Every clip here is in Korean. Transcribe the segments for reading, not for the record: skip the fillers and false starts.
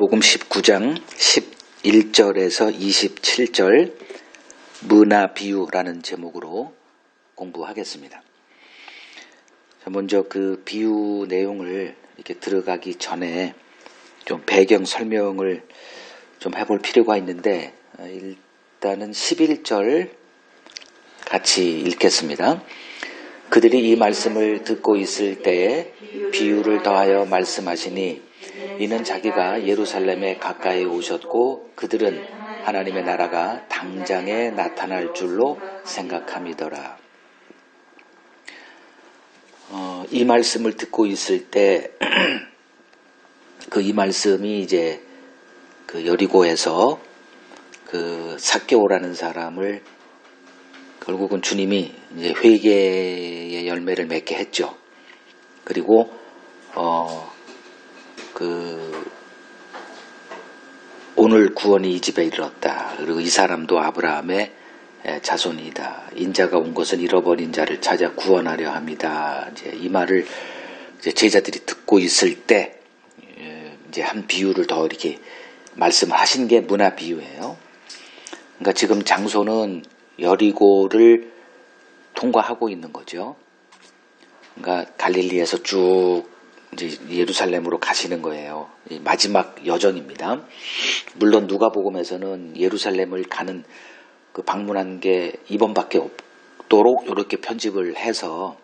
누가복음 19장 11절에서 27절 문화 비유라는 제목으로 공부하겠습니다. 먼저 그 비유 내용을 이렇게 들어가기 전에 좀 배경 설명을 좀 해볼 필요가 있는데, 일단은 11절 같이 읽겠습니다. 그들이 이 말씀을 듣고 있을 때에 비유를 더하여 말씀하시니 이는 자기가 예루살렘에 가까이 오셨고 그들은 하나님의 나라가 당장에 나타날 줄로 생각함이더라. 이 말씀을 듣고 있을 때 이 말씀이 이제 그 여리고에서 그 삭개오라는 사람을 결국은 주님이 이제 회개의 열매를 맺게 했죠. 그리고 오늘 구원이 이 집에 이르렀다. 그리고 이 사람도 아브라함의 자손이다. 인자가 온 것은 잃어버린 자를 찾아 구원하려 합니다. 이제 이 말을 이제 제자들이 듣고 있을 때 이제 한 비유를 더 이렇게 말씀을 하신 게 문화 비유예요. 그러니까 지금 장소는 여리고를 통과하고 있는 거죠. 그러니까 갈릴리에서 쭉 이제 예루살렘으로 가시는 거예요. 마지막 여정입니다. 물론 누가복음에서는 예루살렘을 가는 그 방문한 게 이번밖에 없도록 이렇게 편집을 해서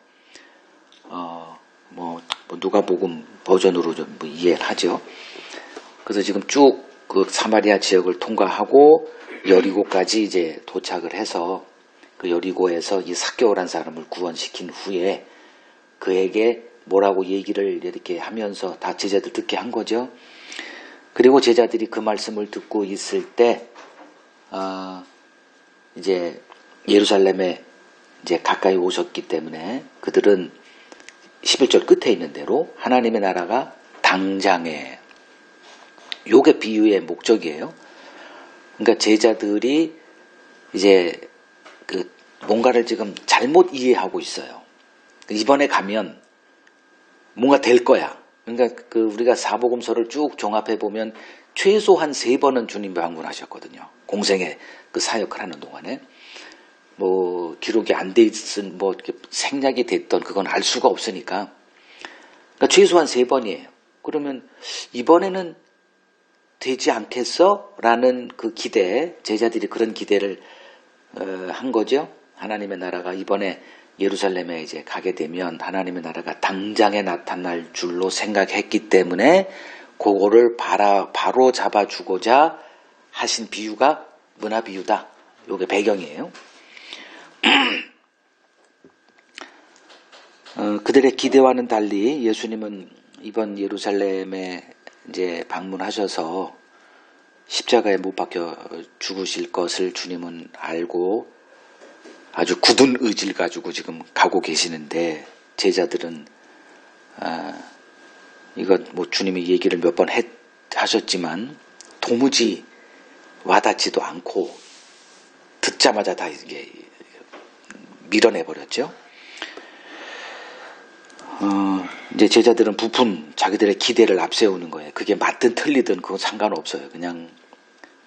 누가복음 버전으로 좀 이해를 하죠. 그래서 지금 쭉 그 사마리아 지역을 통과하고 여리고까지 이제 도착을 해서 그 여리고에서 이 삭개오란 사람을 구원시킨 후에 그에게 뭐라고 얘기를 이렇게 하면서 다 제자들 듣게 한 거죠. 그리고 제자들이 그 말씀을 듣고 있을 때 이제 예루살렘에 이제 가까이 오셨기 때문에 그들은 11절 끝에 있는 대로 하나님의 나라가 당장에, 요게 비유의 목적이에요. 그러니까 제자들이 이제 그 뭔가를 지금 잘못 이해하고 있어요. 이번에 가면 뭔가 될 거야. 그러니까 우리가 사복음서를 쭉 종합해 보면 최소한 3번은 주님 방문하셨거든요. 공생의 그 사역을 하는 동안에 기록이 안 돼 있은 이렇게 생략이 됐던 그건 알 수가 없으니까. 그러니까 최소한 3번이에요. 그러면 이번에는 되지 않겠어? 라는 그 기대, 제자들이 그런 기대를 한 거죠. 하나님의 나라가 이번에 예루살렘에 이제 가게 되면 하나님의 나라가 당장에 나타날 줄로 생각했기 때문에 그거를 바로 잡아주고자 하신 비유가 문화 비유다. 요게 배경이에요. 그들의 기대와는 달리 예수님은 이번 예루살렘에 이제 방문하셔서 십자가에 못 박혀 죽으실 것을 주님은 알고 아주 굳은 의지를 가지고 지금 가고 계시는데, 제자들은 이거 주님이 얘기를 몇 번 하셨지만 도무지 와닿지도 않고 듣자마자 다 이게 밀어내버렸죠. 이제 제자들은 부푼 자기들의 기대를 앞세우는 거예요. 그게 맞든 틀리든 그건 상관없어요. 그냥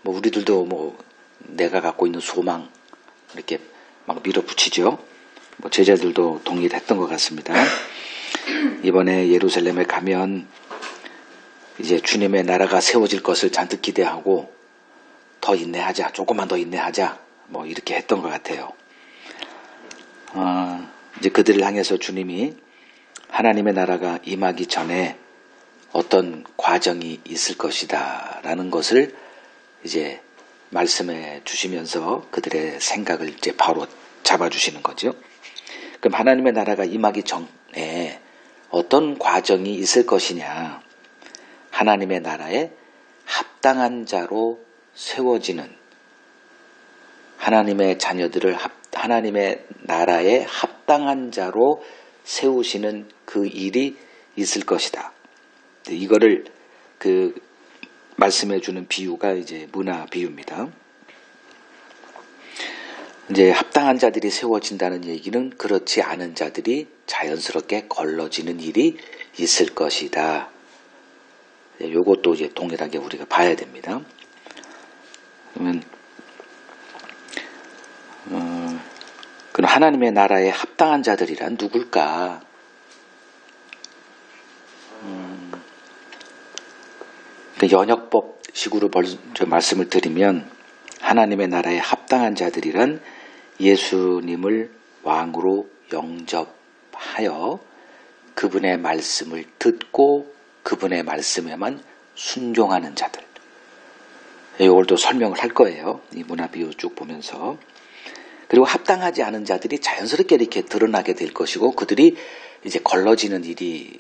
우리들도 내가 갖고 있는 소망 이렇게 막 밀어붙이죠. 제자들도 동의를 했던 것 같습니다. 이번에 예루살렘에 가면 이제 주님의 나라가 세워질 것을 잔뜩 기대하고 더 인내하자, 조금만 더 인내하자, 이렇게 했던 것 같아요. 이제 그들을 향해서 주님이 하나님의 나라가 임하기 전에 어떤 과정이 있을 것이다 라는 것을 이제 말씀해 주시면서 그들의 생각을 이제 바로 잡아주시는 거죠. 그럼 하나님의 나라가 임하기 전에 어떤 과정이 있을 것이냐. 하나님의 나라에 합당한 자로 세워지는, 하나님의 자녀들을 하나님의 나라에 합당한 자로 세우시는 그 일이 있을 것이다. 이거를 말씀해 주는 비유가 이제 문화 비유입니다. 이제 합당한 자들이 세워진다는 얘기는 그렇지 않은 자들이 자연스럽게 걸러지는 일이 있을 것이다. 요것도 이제 동일하게 우리가 봐야 됩니다. 그러면 그럼 하나님의 나라에 합당한 자들이란 누굴까? 연역법식으로 먼저 말씀을 드리면 하나님의 나라에 합당한 자들이란 예수님을 왕으로 영접하여 그분의 말씀을 듣고 그분의 말씀에만 순종하는 자들. 이걸 또 설명을 할 거예요. 이 문화 비유 쭉 보면서. 그리고 합당하지 않은 자들이 자연스럽게 이렇게 드러나게 될 것이고 그들이 이제 걸러지는 일이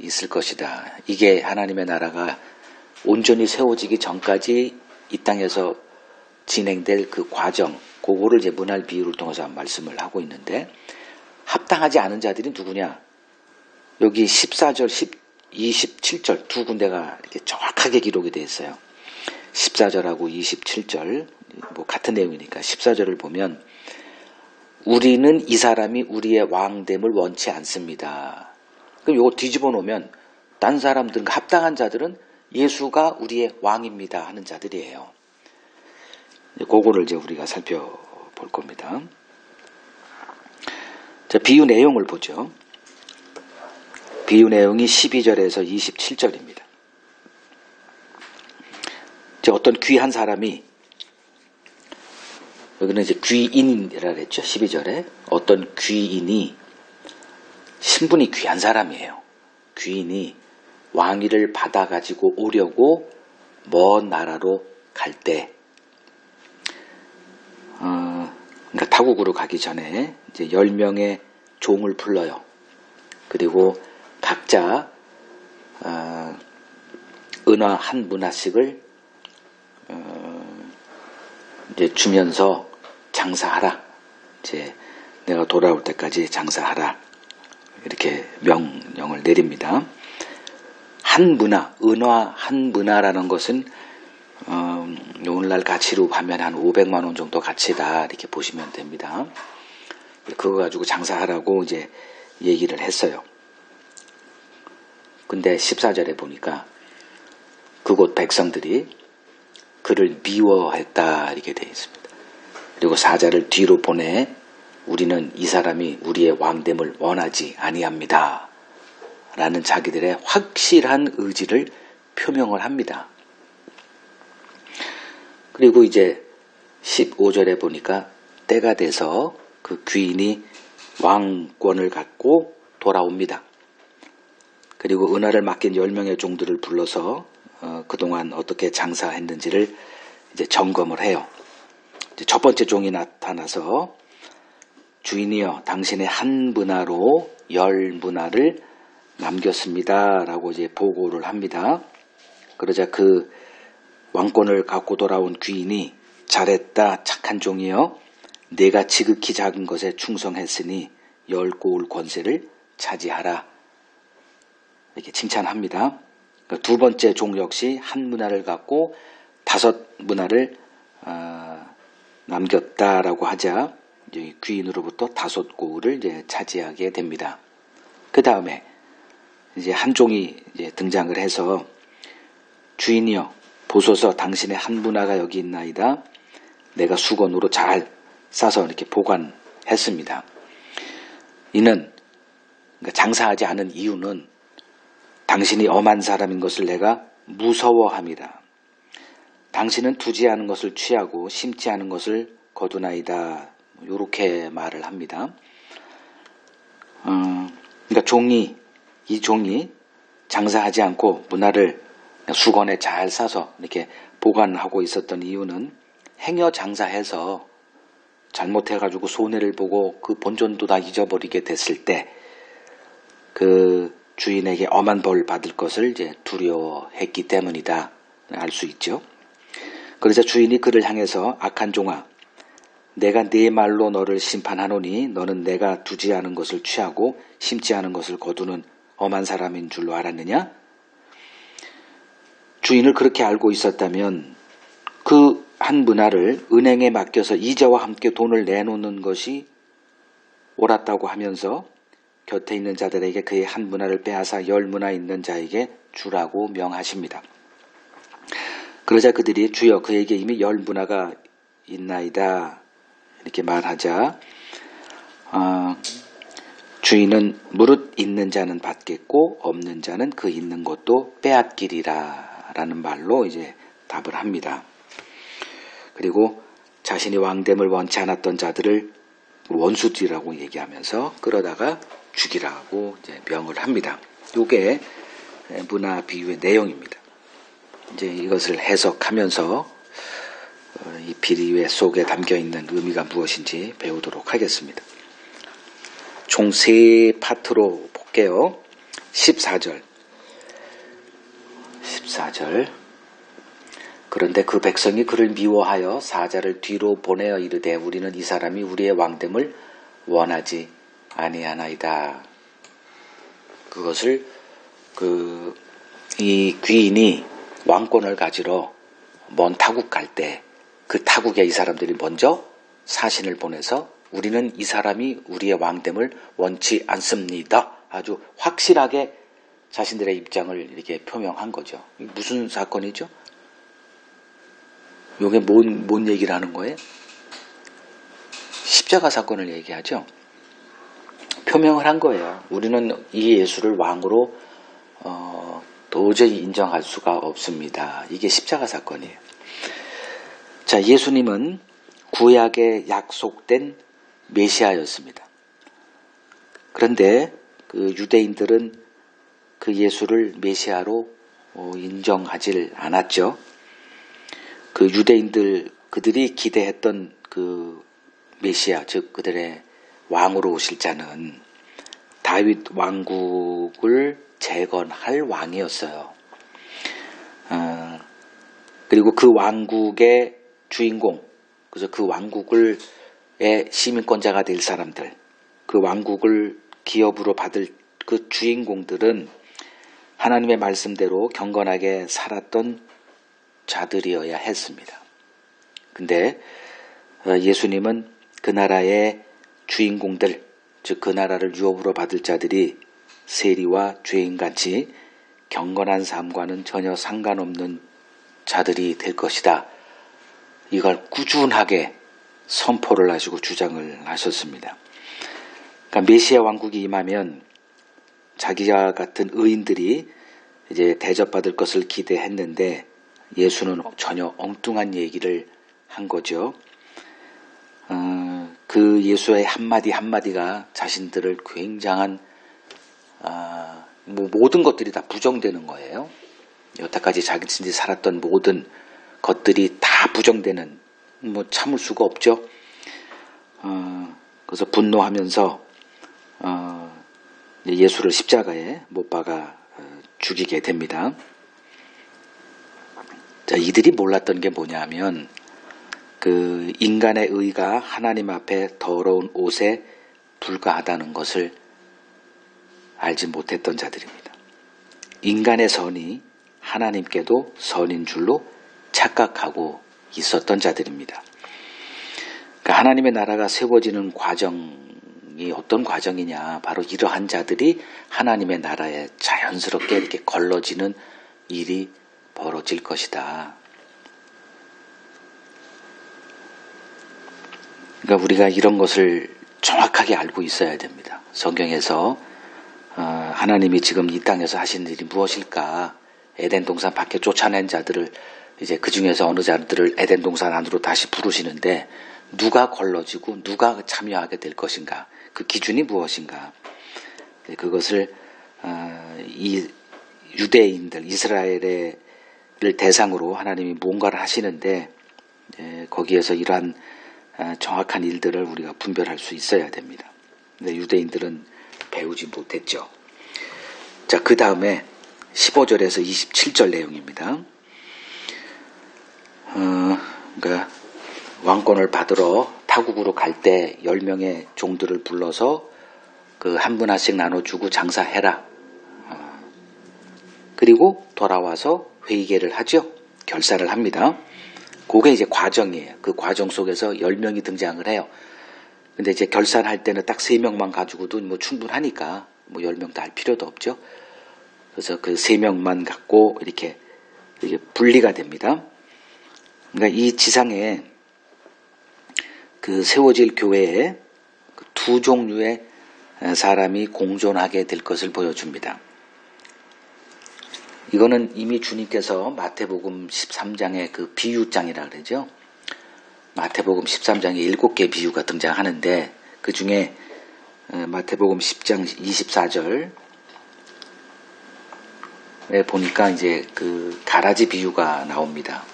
있을 것이다. 이게 하나님의 나라가 온전히 세워지기 전까지 이 땅에서 진행될 그 과정, 그거를 이제 문화 비유를 통해서 말씀을 하고 있는데 합당하지 않은 자들이 누구냐? 여기 14절, 27절 두 군데가 이렇게 정확하게 기록이 되어 있어요. 14절하고 27절, 뭐 같은 내용이니까 14절을 보면 우리는 이 사람이 우리의 왕됨을 원치 않습니다. 그럼 이거 뒤집어 놓으면 딴 사람들, 합당한 자들은 예수가 우리의 왕입니다 하는 자들이에요. 그거를 이제 우리가 살펴볼 겁니다. 자, 비유 내용을 보죠. 비유 내용이 12절에서 27절입니다. 어떤 귀한 사람이, 여기는 이제 귀인이라 그랬죠. 12절에. 어떤 귀인이, 신분이 귀한 사람이에요. 귀인이 왕위를 받아가지고 오려고 먼 나라로 갈 때, 그러니까 타국으로 가기 전에 이제 10명의 종을 불러요. 그리고 각자 은화 한 문화씩을 이제 주면서 장사하라. 이제 내가 돌아올 때까지 장사하라. 이렇게 명령을 내립니다. 한 문화, 은화 한 문화라는 것은 오늘날 가치로 하면 한 500만 원 정도 가치다 이렇게 보시면 됩니다. 그거 가지고 장사하라고 이제 얘기를 했어요. 근데 14절에 보니까 그곳 백성들이 그를 미워했다 이렇게 되어 있습니다. 그리고 사자를 뒤로 보내 우리는 이 사람이 우리의 왕됨을 원하지 아니합니다. 라는 자기들의 확실한 의지를 표명을 합니다. 그리고 이제 15절에 보니까 때가 돼서 그 귀인이 왕권을 갖고 돌아옵니다. 그리고 은화를 맡긴 10명의 종들을 불러서 그동안 어떻게 장사했는지를 이제 점검을 해요. 이제 첫 번째 종이 나타나서 주인이여 당신의 한 문화로 10문화를 남겼습니다. 라고 이제 보고를 합니다. 그러자 그 왕권을 갖고 돌아온 귀인이 잘했다 착한 종이여 내가 지극히 작은 것에 충성했으니 10고을 권세를 차지하라. 이렇게 칭찬합니다. 그러니까 두 번째 종 역시 한 문화를 갖고 5문화를 남겼다라고 하자 이제 귀인으로부터 5고을을 이제 차지하게 됩니다. 그 다음에 이제 한 종이 이제 등장을 해서 주인이여 보소서 당신의 한 문화가 여기 있나이다. 내가 수건으로 잘 싸서 이렇게 보관했습니다. 이는 그러니까 장사하지 않은 이유는 당신이 엄한 사람인 것을 내가 무서워함이라. 당신은 두지 않은 것을 취하고 심지 않은 것을 거두나이다. 이렇게 말을 합니다. 그러니까 이 종이 장사하지 않고 문화를 수건에 잘 싸서 이렇게 보관하고 있었던 이유는 행여 장사해서 잘못해가지고 손해를 보고 그 본전도 다 잊어버리게 됐을 때 그 주인에게 엄한 벌 받을 것을 이제 두려워했기 때문이다. 알 수 있죠. 그러자 주인이 그를 향해서 악한 종아 내가 네 말로 너를 심판하노니 너는 내가 두지 않은 것을 취하고 심지 않은 것을 거두는 엄한 사람인 줄로 알았느냐? 주인을 그렇게 알고 있었다면 그 한 문화를 은행에 맡겨서 이자와 함께 돈을 내놓는 것이 옳았다고 하면서 곁에 있는 자들에게 그의 한 문화를 빼앗아 10문화 있는 자에게 주라고 명하십니다. 그러자 그들이 주여 그에게 이미 10문화가 있나이다 이렇게 말하자 주인은 무릇 있는 자는 받겠고 없는 자는 그 있는 것도 빼앗기리라 라는 말로 이제 답을 합니다. 그리고 자신이 왕됨을 원치 않았던 자들을 원수들이라고 얘기하면서 끌어다가 죽이라고 이제 명을 합니다. 이게 문화 비유의 내용입니다. 이제 이것을 해석하면서 이 비유 속에 담겨 있는 의미가 무엇인지 배우도록 하겠습니다. 총 3파트로 볼게요. 14절. 그런데 그 백성이 그를 미워하여 사자를 뒤로 보내어 이르되 우리는 이 사람이 우리의 왕됨을 원하지 아니하나이다. 그것을 이 귀인이 왕권을 가지러 먼 타국 갈 때 그 타국에 이 사람들이 먼저 사신을 보내서 우리는 이 사람이 우리의 왕됨을 원치 않습니다. 아주 확실하게 자신들의 입장을 이렇게 표명한 거죠. 무슨 사건이죠? 이게 뭔 얘기를 하는 거예요? 십자가 사건을 얘기하죠. 표명을 한 거예요. 우리는 이 예수를 왕으로 도저히 인정할 수가 없습니다. 이게 십자가 사건이에요. 자, 예수님은 구약에 약속된 메시아였습니다. 그런데 그 유대인들은 그 예수를 메시아로 인정하지 않았죠. 그 유대인들 그들이 기대했던 그 메시아 즉 그들의 왕으로 오실 자는 다윗 왕국을 재건할 왕이었어요. 그리고 그 왕국의 주인공, 그래서 그 왕국의 시민권자가 될 사람들, 그 왕국을 기업으로 받을 그 주인공들은 하나님의 말씀대로 경건하게 살았던 자들이어야 했습니다. 근데 예수님은 그 나라의 주인공들, 즉 그 나라를 유업으로 받을 자들이 세리와 죄인같이 경건한 삶과는 전혀 상관없는 자들이 될 것이다. 이걸 꾸준하게 선포를 하시고 주장을 하셨습니다. 그러니까 메시아 왕국이 임하면 자기와 같은 의인들이 이제 대접받을 것을 기대했는데 예수는 전혀 엉뚱한 얘기를 한 거죠. 그 예수의 한마디 한마디가 자신들을 굉장한 모든 것들이 다 부정되는 거예요. 여태까지 자신들이 살았던 모든 것들이 다 부정되는, 참을 수가 없죠. 그래서 분노하면서 예수를 십자가에 못 박아 죽이게 됩니다. 자, 이들이 몰랐던 게 뭐냐면 그 인간의 의가 하나님 앞에 더러운 옷에 불과하다는 것을 알지 못했던 자들입니다. 인간의 선이 하나님께도 선인 줄로 착각하고 있었던 자들입니다. 그러니까 하나님의 나라가 세워지는 과정이 어떤 과정이냐, 바로 이러한 자들이 하나님의 나라에 자연스럽게 이렇게 걸러지는 일이 벌어질 것이다. 그러니까 우리가 이런 것을 정확하게 알고 있어야 됩니다. 성경에서 하나님이 지금 이 땅에서 하신 일이 무엇일까? 에덴 동산 밖에 쫓아낸 자들을 이제 그 중에서 어느 자들을 에덴 동산 안으로 다시 부르시는데 누가 걸러지고 누가 참여하게 될 것인가? 그 기준이 무엇인가? 그것을 이 유대인들, 이스라엘을 대상으로 하나님이 뭔가를 하시는데 거기에서 이러한 정확한 일들을 우리가 분별할 수 있어야 됩니다. 근데 유대인들은 배우지 못했죠. 자, 그 다음에 15절에서 27절 내용입니다. 그러니까 왕권을 받으러 타국으로 갈 때 10명의 종들을 불러서 그 한 분 하나씩 나눠주고 장사해라. 그리고 돌아와서 회의계를 하죠. 결사를 합니다. 그게 이제 과정이에요. 그 과정 속에서 10명이 등장을 해요. 근데 이제 결산할 때는 딱 3명만 가지고도 충분하니까 10명 다 할 필요도 없죠. 그래서 그 3명만 갖고 이렇게 분리가 됩니다. 그러니까 이 지상에 그 세워질 교회에 그 두 종류의 사람이 공존하게 될 것을 보여줍니다. 이거는 이미 주님께서 마태복음 13장의 그 비유장이라 그러죠. 마태복음 13장에 7개 비유가 등장하는데 그 중에 마태복음 10장 24절에 보니까 이제 그 가라지 비유가 나옵니다.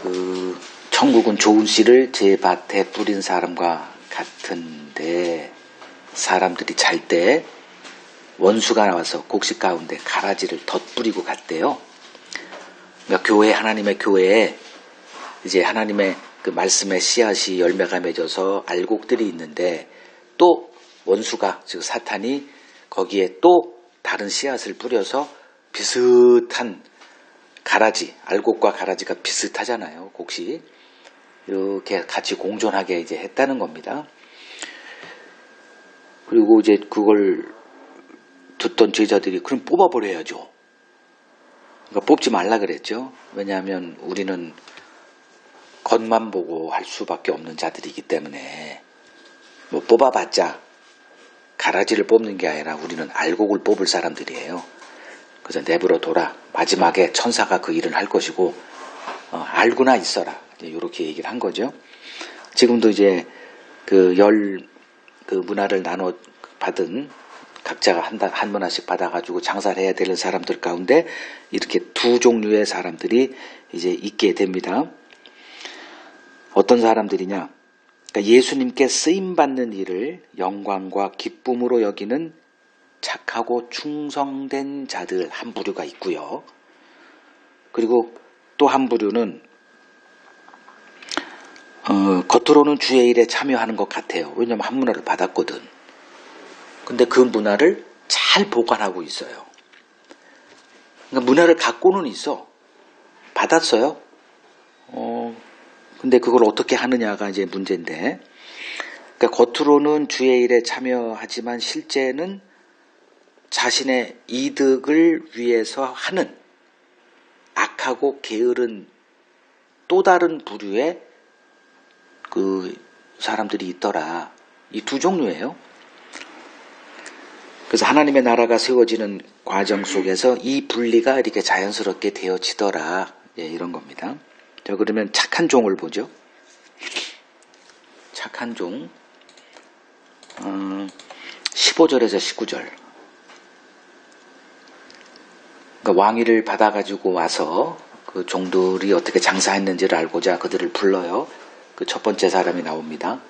그 천국은 좋은 씨를 제 밭에 뿌린 사람과 같은데 사람들이 잘 때 원수가 나와서 곡식 가운데 가라지를 덧뿌리고 갔대요. 그러니까 교회, 하나님의 교회에 이제 하나님의 그 말씀의 씨앗이 열매가 맺어서 알곡들이 있는데 또 원수가, 즉 사탄이 거기에 또 다른 씨앗을 뿌려서 비슷한 가라지, 알곡과 가라지가 비슷하잖아요. 곡식. 이렇게 같이 공존하게 이제 했다는 겁니다. 그리고 이제 그걸 듣던 제자들이 그럼 뽑아버려야죠. 그러니까 뽑지 말라 그랬죠. 왜냐하면 우리는 겉만 보고 할 수밖에 없는 자들이기 때문에 뭐 뽑아봤자 가라지를 뽑는 게 아니라 우리는 알곡을 뽑을 사람들이에요. 그래서 내버려 둬라. 마지막에 천사가 그 일을 할 것이고 알고나 있어라. 이렇게 얘기를 한 거죠. 지금도 이제 그 문화를 나눠 받은 각자가 한 문화씩 받아가지고 장사를 해야 되는 사람들 가운데 이렇게 두 종류의 사람들이 이제 있게 됩니다. 어떤 사람들이냐? 그러니까 예수님께 쓰임받는 일을 영광과 기쁨으로 여기는 착하고 충성된 자들 한 부류가 있고요. 그리고 또 한 부류는 겉으로는 주의 일에 참여하는 것 같아요. 왜냐하면 한 문화를 받았거든. 근데 그 문화를 잘 보관하고 있어요. 그러니까 문화를 갖고는 있어. 받았어요. 근데 그걸 어떻게 하느냐가 이제 문제인데, 그러니까 겉으로는 주의 일에 참여하지만 실제는 자신의 이득을 위해서 하는 악하고 게으른 또 다른 부류의 그 사람들이 있더라. 이 두 종류예요. 그래서 하나님의 나라가 세워지는 과정 속에서 이 분리가 이렇게 자연스럽게 되어지더라. 예, 이런 겁니다. 자, 그러면 착한 종을 보죠. 착한 종 15절에서 19절. 그러니까 왕위를 받아가지고 와서 그 종들이 어떻게 장사했는지를 알고자 그들을 불러요. 그 첫 번째 사람이 나옵니다.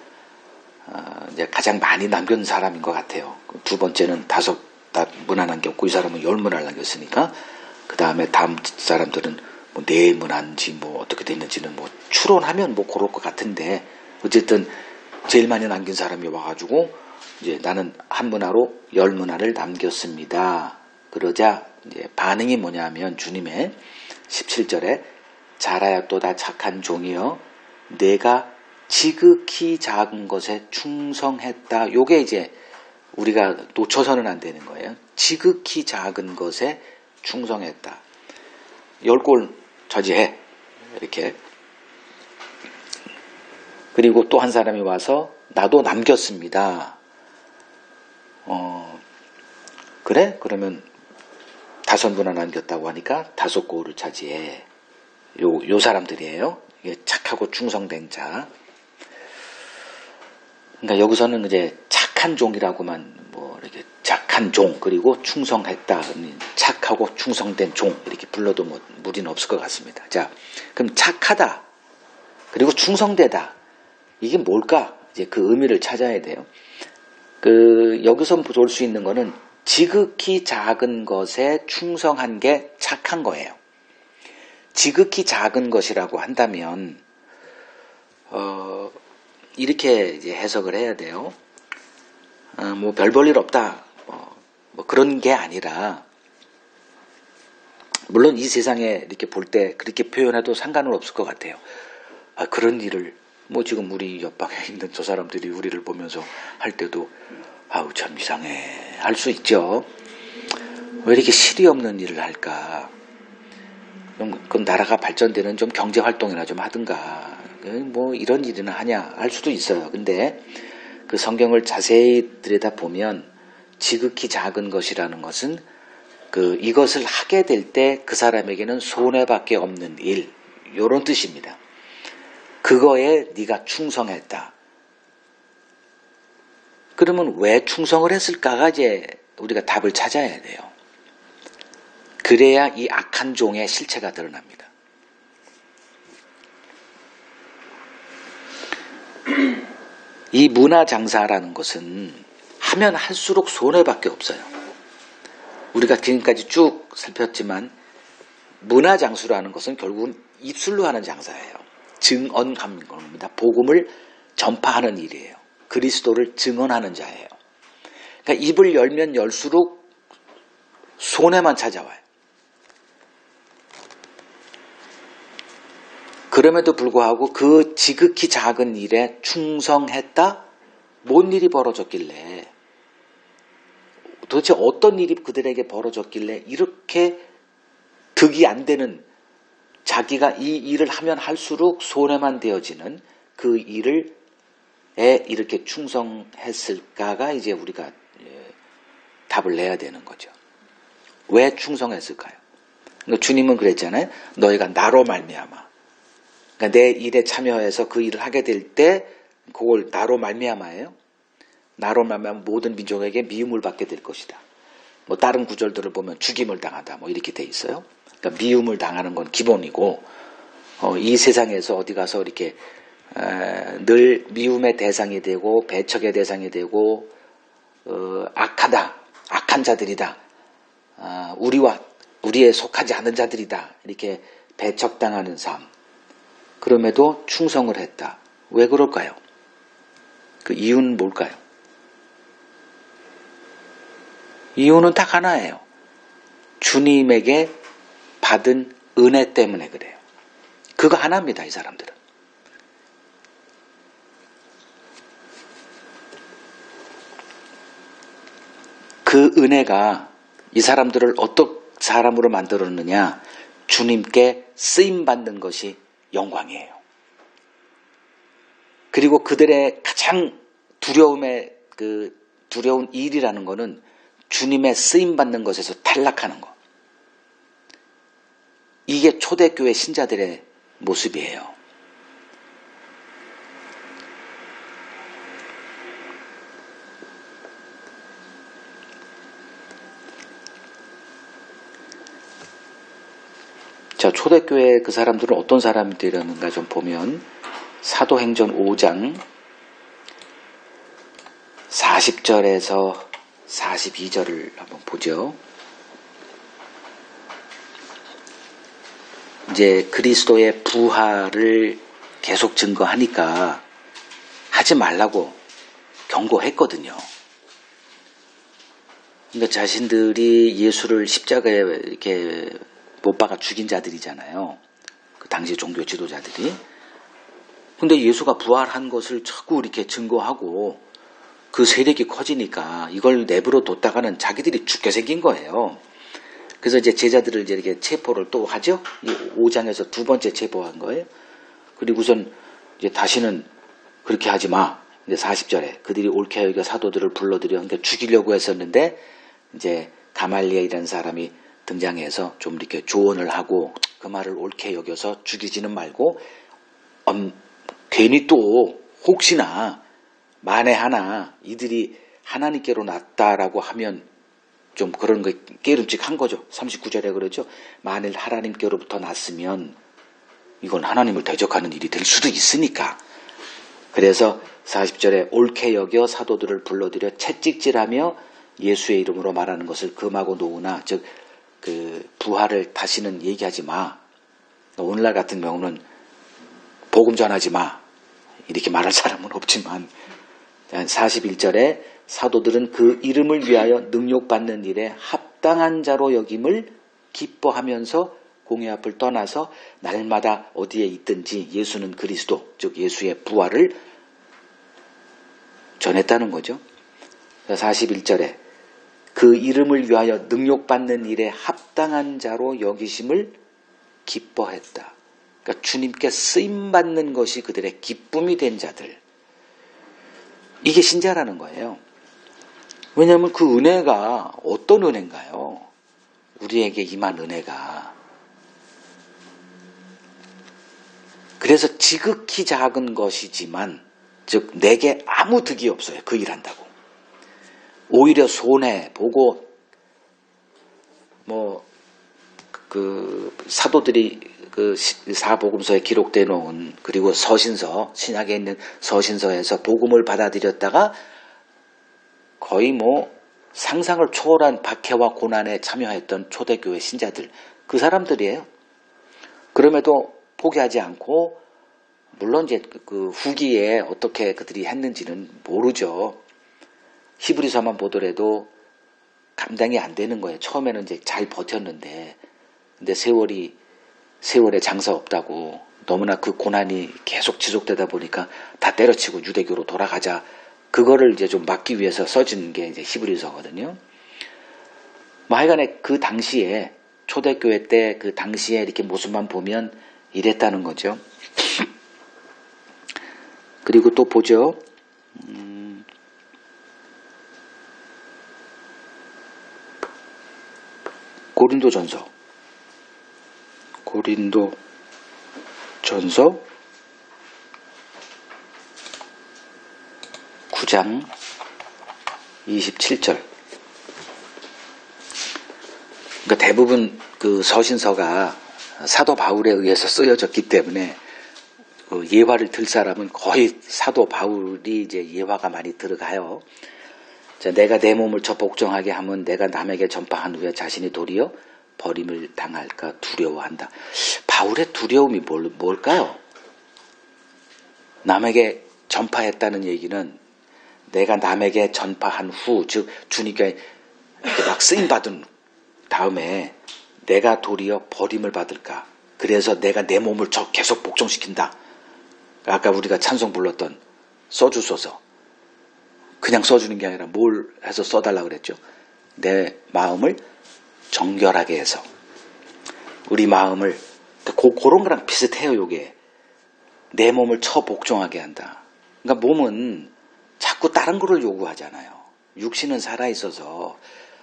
이제 가장 많이 남긴 사람인 것 같아요. 두 번째는 5문화 남겼고 이 사람은 10문화를 남겼으니까 그 다음에 다음 사람들은 뭐 4문화인지 뭐 어떻게 됐는지는 뭐 추론하면 뭐 그럴 것 같은데 어쨌든 제일 많이 남긴 사람이 와가지고 이제 나는 한 문화로 10문화를 남겼습니다. 그러자 이제 반응이 뭐냐면 주님의 17절에 잘하였도다 착한 종이여 내가 지극히 작은 것에 충성했다. 요게 이제 우리가 놓쳐서는 안 되는 거예요. 지극히 작은 것에 충성했다. 10골 저지해. 이렇게. 그리고 또 한 사람이 와서 나도 남겼습니다. 그래? 그러면 5문화 남겼다고 하니까 5골을 차지해. 요 사람들이에요. 이게 착하고 충성된 자. 그러니까 여기서는 이제 착한 종이라고만 뭐 이렇게 착한 종 그리고 충성했다. 착하고 충성된 종 이렇게 불러도 뭐 무리는 없을 것 같습니다. 자, 그럼 착하다. 그리고 충성되다. 이게 뭘까? 이제 그 의미를 찾아야 돼요. 여기서 볼 수 있는 거는 지극히 작은 것에 충성한 게 착한 거예요. 지극히 작은 것이라고 한다면 이렇게 이제 해석을 해야 돼요. 뭐 별 볼 일 없다. 뭐 그런 게 아니라 물론 이 세상에 이렇게 볼 때 그렇게 표현해도 상관은 없을 것 같아요. 그런 일을 뭐 지금 우리 옆방에 있는 저 사람들이 우리를 보면서 할 때도 아우 참 이상해 할 수 있죠. 왜 이렇게 실이 없는 일을 할까? 그럼 나라가 발전되는 좀 경제 활동이나 좀 하든가, 뭐 이런 일이나 하냐 할 수도 있어요. 근데 그 성경을 자세히 들여다보면 지극히 작은 것이라는 것은 이것을 하게 될 때 그 사람에게는 손해밖에 없는 일, 요런 뜻입니다. 그거에 네가 충성했다. 그러면 왜 충성을 했을까가 이제 우리가 답을 찾아야 돼요. 그래야 이 악한 종의 실체가 드러납니다. 이 문화장사라는 것은 하면 할수록 손해밖에 없어요. 우리가 지금까지 쭉 살폈지만 문화장수라는 것은 결국은 입술로 하는 장사예요. 증언하는 겁니다. 복음을 전파하는 일이에요. 그리스도를 증언하는 자예요. 그러니까 입을 열면 열수록 손해만 찾아와요. 그럼에도 불구하고 그 지극히 작은 일에 충성했다? 뭔 일이 벌어졌길래, 도대체 어떤 일이 그들에게 벌어졌길래 이렇게 득이 안 되는, 자기가 이 일을 하면 할수록 손해만 되어지는 그 일에 이렇게 충성했을까가 이제 우리가 답을 내야 되는 거죠. 왜 충성했을까요? 그러니까 주님은 그랬잖아요. 너희가 나로 말미암아. 그러니까 내 일에 참여해서 그 일을 하게 될 때 그걸 나로 말미암아예요. 나로 말미암아 모든 민족에게 미움을 받게 될 것이다. 뭐 다른 구절들을 보면 죽임을 당하다 뭐 이렇게 돼 있어요. 그러니까 미움을 당하는 건 기본이고, 이 세상에서 어디 가서 이렇게 늘 미움의 대상이 되고 배척의 대상이 되고 악하다, 악한 자들이다, 우리에 속하지 않은 자들이다 이렇게 배척당하는 삶. 그럼에도 충성을 했다. 왜 그럴까요? 그 이유는 뭘까요? 이유는 딱 하나예요. 주님에게 받은 은혜 때문에 그래요. 그거 하나입니다, 이 사람들은. 그 은혜가 이 사람들을 어떤 사람으로 만들었느냐? 주님께 쓰임받는 것이 영광이에요. 그리고 그들의 가장 두려운 일이라는 것은 주님의 쓰임받는 것에서 탈락하는 것. 이게 초대교회 신자들의 모습이에요. 자, 초대교회 그 사람들은 어떤 사람들이었는가 좀 보면 사도행전 5장 40절에서 42절을 한번 보죠. 이제 그리스도의 부활을 계속 증거하니까 하지 말라고 경고했거든요. 그러니까 자신들이 예수를 십자가에 이렇게 못 박아 죽인 자들이잖아요. 그 당시 종교 지도자들이. 근데 예수가 부활한 것을 자꾸 이렇게 증거하고 그 세력이 커지니까 이걸 내버려 뒀다가는 자기들이 죽게 생긴 거예요. 그래서 이제 제자들을 이제 이렇게 체포를 또 하죠. 5장에서 두 번째 체포한 거예요. 그리고선 이제 다시는 그렇게 하지 마. 이제 40절에 그들이 옳게 여겨 사도들을 불러들여 그러니까 죽이려고 했었는데 이제 가말리엘이라는 사람이 등장해서 좀 이렇게 조언을 하고 그 말을 옳게 여겨서 죽이지는 말고 괜히 또 혹시나 만에 하나 이들이 하나님께로 났다라고 하면 좀 그런 거 깨름직한 거죠. 39절에 그러죠. 만일 하나님께로부터 났으면 이건 하나님을 대적하는 일이 될 수도 있으니까. 그래서 40절에 옳게 여겨 사도들을 불러들여 채찍질하며 예수의 이름으로 말하는 것을 금하고 놓으나, 즉 그 부활을 다시는 얘기하지 마. 오늘날 같은 경우는 복음 전하지 마. 이렇게 말할 사람은 없지만 41절에 사도들은 그 이름을 위하여 능욕받는 일에 합당한 자로 여김을 기뻐하면서 공회 앞을 떠나서 날마다 어디에 있든지 예수는 그리스도, 즉 예수의 부활을 전했다는 거죠. 41절에 그 이름을 위하여 능욕받는 일에 합당한 자로 여기심을 기뻐했다. 그러니까 주님께 쓰임받는 것이 그들의 기쁨이 된 자들. 이게 신자라는 거예요. 왜냐하면 그 은혜가 어떤 은혜인가요? 우리에게 임한 은혜가. 그래서 지극히 작은 것이지만, 즉 내게 아무 득이 없어요. 그 일한다고. 오히려 손해 보고 그 사도들이 그 사복음서에 기록되어 놓은, 그리고 서신서, 신약에 있는 서신서에서 복음을 받아들였다가 거의 상상을 초월한 박해와 고난에 참여했던 초대교회 신자들, 그 사람들이에요. 그럼에도 포기하지 않고, 물론 이제 그 후기에 어떻게 그들이 했는지는 모르죠. 히브리서만 보더라도 감당이 안 되는 거예요. 처음에는 이제 잘 버텼는데, 근데 세월에 장사 없다고, 너무나 그 고난이 계속 지속되다 보니까 다 때려치고 유대교로 돌아가자. 그거를 이제 좀 막기 위해서 써진 게 이제 히브리서거든요. 하여간에 그 당시에, 초대교회 때 그 당시에 이렇게 모습만 보면 이랬다는 거죠. 그리고 또 보죠. 고린도전서 9장 27절. 그러니까 대부분 그 서신서가 사도 바울에 의해서 쓰여졌기 때문에 예화를 들 사람은 거의 사도 바울이 이제 예화가 많이 들어가요. 자, 내가 내 몸을 저 복종하게 하면 내가 남에게 전파한 후에 자신이 도리어 버림을 당할까 두려워한다. 바울의 두려움이 뭘까요? 남에게 전파했다는 얘기는 내가 남에게 전파한 후, 즉 주님께 막 쓰임받은 다음에 내가 도리어 버림을 받을까. 그래서 내가 내 몸을 계속 복종시킨다. 아까 우리가 찬송 불렀던 써주소서. 그냥 써주는 게 아니라 뭘 해서 써달라고 그랬죠? 내 마음을 정결하게 해서. 우리 마음을, 그런 거랑 비슷해요, 요게. 내 몸을 복종하게 한다. 그러니까 몸은 자꾸 다른 거를 요구하잖아요. 육신은 살아있어서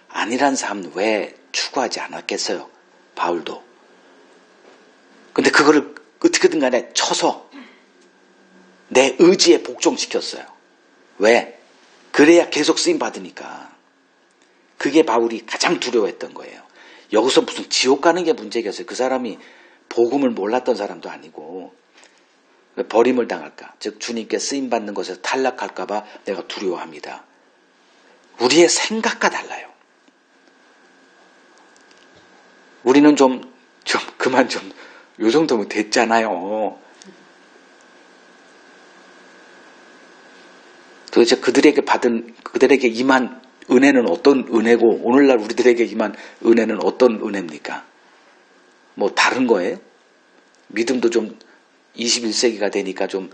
아니란 삶 왜 추구하지 않았겠어요? 바울도. 근데 그거를 어떻게든 간에 쳐서 내 의지에 복종시켰어요. 왜? 그래야 계속 쓰임받으니까. 그게 바울이 가장 두려워했던 거예요. 여기서 무슨 지옥 가는 게 문제겠어요. 그 사람이 복음을 몰랐던 사람도 아니고. 버림을 당할까, 즉 주님께 쓰임받는 것에서 탈락할까 봐 내가 두려워합니다. 우리의 생각과 달라요. 우리는 그만 요 정도면 됐잖아요. 도대체 그들에게 임한 은혜는 어떤 은혜고, 오늘날 우리들에게 임한 은혜는 어떤 은혜입니까? 다른 거예요? 믿음도 좀 21세기가 되니까 좀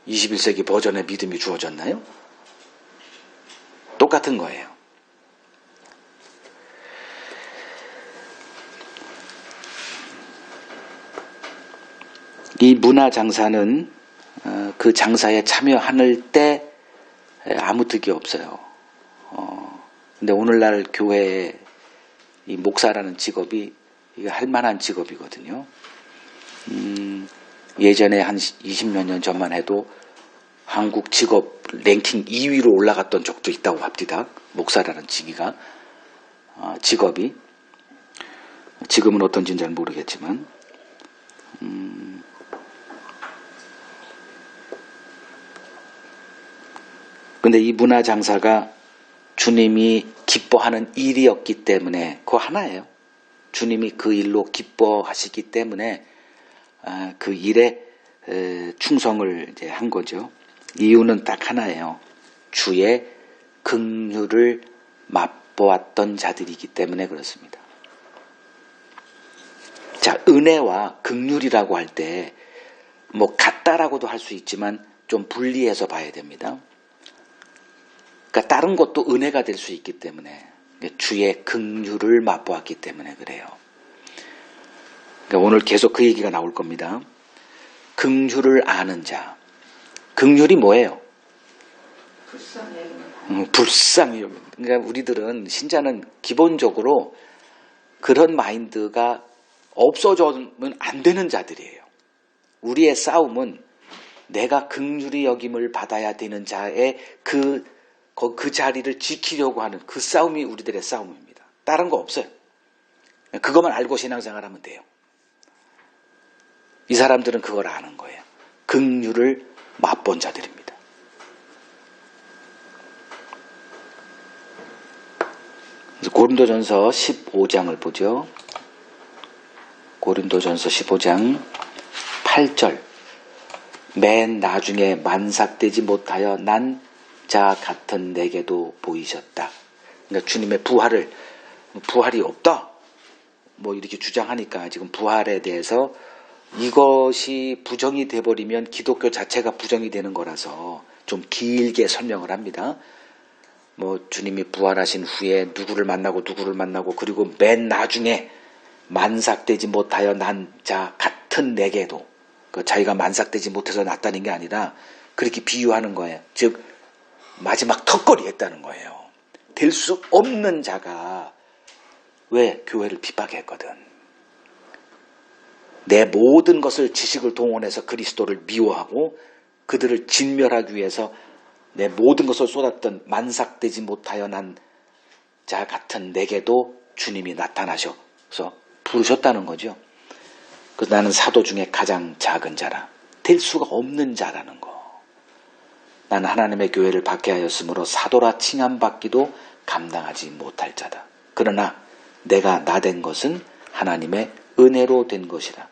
21세기 버전의 믿음이 주어졌나요? 똑같은 거예요. 이 문화 장사는 그 장사에 참여할 때 아무 득이 없어요. 근데 오늘날 교회의 이 목사라는 직업이 이게 할 만한 직업이거든요. 예전에 한 20몇 년 전만 해도 한국 직업 랭킹 2위로 올라갔던 적도 있다고 합니다. 목사라는 직업이. 지금은 어떤지는 잘 모르겠지만. 근데 이 문화 장사가 주님이 기뻐하는 일이었기 때문에 그거 하나예요. 주님이 그 일로 기뻐하시기 때문에 그 일에 충성을 이제 한 거죠. 이유는 딱 하나예요. 주의 긍휼을 맛보았던 자들이기 때문에 그렇습니다. 자, 은혜와 긍휼이라고 할 때 같다라고도 할 수 있지만 좀 분리해서 봐야 됩니다. 그러니까 다른 것도 은혜가 될 수 있기 때문에, 주의 긍휼을 맛보았기 때문에 그래요. 그러니까 오늘 계속 그 얘기가 나올 겁니다. 긍휼을 아는 자. 긍휼이 뭐예요? 불쌍히 여기는. 그러니까 우리들은 신자는 기본적으로 그런 마인드가 없어져면 안 되는 자들이에요. 우리의 싸움은 내가 긍휼히 여김을 받아야 되는 자의 그 자리를 지키려고 하는 그 싸움이 우리들의 싸움입니다. 다른 거 없어요. 그것만 알고 신앙생활하면 돼요. 이 사람들은 그걸 아는 거예요. 긍휼을 맛본 자들입니다. 고린도전서 15장을 보죠. 고린도전서 15장 8절. 맨 나중에 만삭되지 못하여 난 자 같은 내게도 보이셨다. 그러니까 주님의 부활이 없다. 뭐 이렇게 주장하니까 지금 부활에 대해서 이것이 부정이 돼버리면 기독교 자체가 부정이 되는 거라서 좀 길게 설명을 합니다. 뭐 주님이 부활하신 후에 누구를 만나고 그리고 맨 나중에 만삭되지 못하여 난 자 같은 내게도 자기가 만삭되지 못해서 났다는 게 아니라 그렇게 비유하는 거예요. 즉 마지막 턱걸이 했다는 거예요. 될 수 없는 자가 왜 교회를 핍박했거든. 내 모든 것을 지식을 동원해서 그리스도를 미워하고 그들을 진멸하기 위해서 내 모든 것을 쏟았던 만삭되지 못하여 난 자 같은 내게도 주님이 나타나셔서 부르셨다는 거죠. 그래서 나는 사도 중에 가장 작은 자라. 될 수가 없는 자라는 거. 나는 하나님의 교회를 박해하였으므로 사도라 칭함받기도 감당하지 못할 자다. 그러나 내가 나된 것은 하나님의 은혜로 된 것이라.